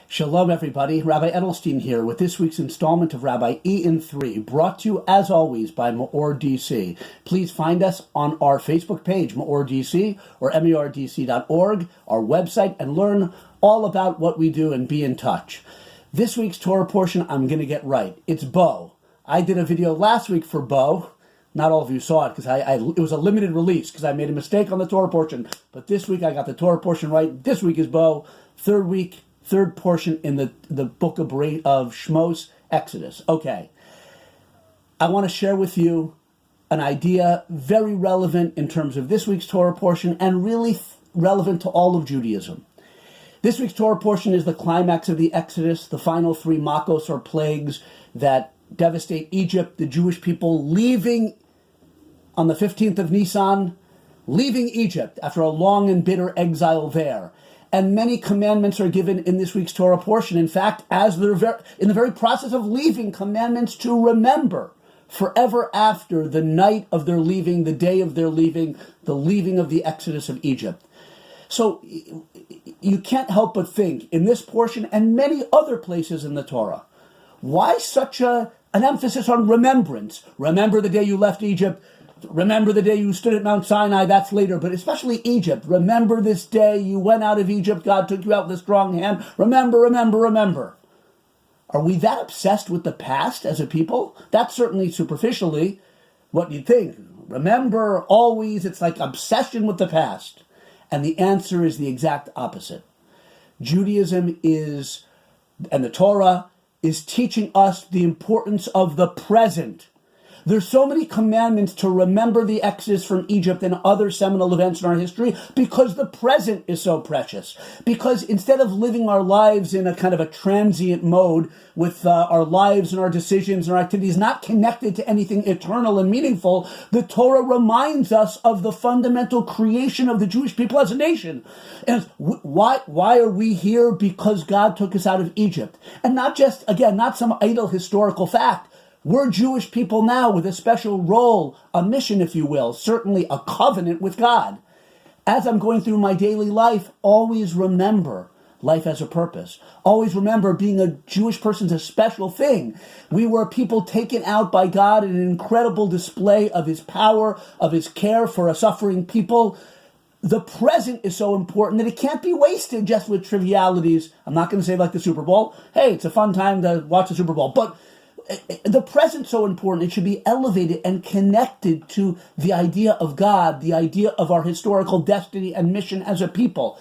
Shalom, everybody. Rabbi Edelstein here with this week's installment of Rabbi E in 3, brought to you, as always, by MEOR DC. Please find us on our Facebook page, MEOR DC, or MEORDC.org, our website, and learn all about what we do and be in touch. This week's Torah portion, I'm going to get right. It's Bo. I did a video last week for Bo. Not all of you saw it because it was a limited release because I made a mistake on the Torah portion. But this week I got the Torah portion right. This week is Bo. Third portion in the book of Shmos, Exodus. Okay. I want to share with you an idea very relevant in terms of this week's Torah portion and really relevant to all of Judaism. This week's Torah portion is the climax of the Exodus, the final 3 makos or plagues that devastate Egypt, the Jewish people leaving on the 15th of Nisan, leaving Egypt after a long and bitter exile there. And many commandments are given in this week's Torah portion. In fact, as they're in the very process of leaving, commandments to remember forever after the night of their leaving, the day of their leaving, the leaving of the Exodus of Egypt. So you can't help but think in this portion and many other places in the Torah, why such an emphasis on remembrance? Remember the day you left Egypt. Remember the day you stood at Mount Sinai, that's later, but especially Egypt. Remember this day you went out of Egypt, God took you out with a strong hand. Remember. Are we that obsessed with the past as a people? That's certainly superficially what you'd think. Remember, always, it's like obsession with the past. And the answer is the exact opposite. Judaism is, and the Torah, is teaching us the importance of the present. There's so many commandments to remember the Exodus from Egypt and other seminal events in our history because the present is so precious. Because instead of living our lives in a kind of a transient mode with our lives and our decisions and our activities not connected to anything eternal and meaningful, the Torah reminds us of the fundamental creation of the Jewish people as a nation. And why are we here? Because God took us out of Egypt. And not just, again, not some idle historical fact. We're Jewish people now with a special role, a mission, if you will, certainly a covenant with God. As I'm going through my daily life, always remember life has a purpose. Always remember being a Jewish person is a special thing. We were people taken out by God in an incredible display of His power, of His care for a suffering people. The present is so important that it can't be wasted just with trivialities. I'm not going to say like the Super Bowl. Hey, it's a fun time to watch the Super Bowl. But the present's so important. It should be elevated and connected to the idea of God, the idea of our historical destiny and mission as a people.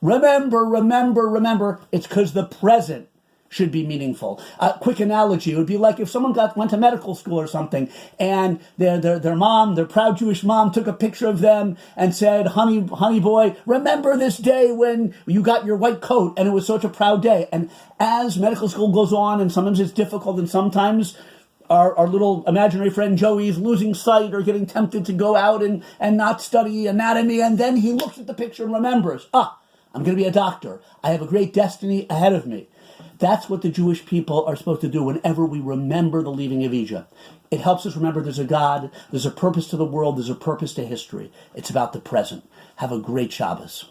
Remember. It's because the present should be meaningful. A quick analogy, it would be like if someone went to medical school or something, and their mom, their proud Jewish mom, took a picture of them and said, honey boy, remember this day when you got your white coat, and it was such a proud day. And as medical school goes on, and sometimes it's difficult, and sometimes our little imaginary friend Joey is losing sight or getting tempted to go out and not study anatomy, and then he looks at the picture and remembers, I'm going to be a doctor. I have a great destiny ahead of me. That's what the Jewish people are supposed to do whenever we remember the leaving of Egypt. It helps us remember there's a God, there's a purpose to the world, there's a purpose to history. It's about the present. Have a great Shabbos.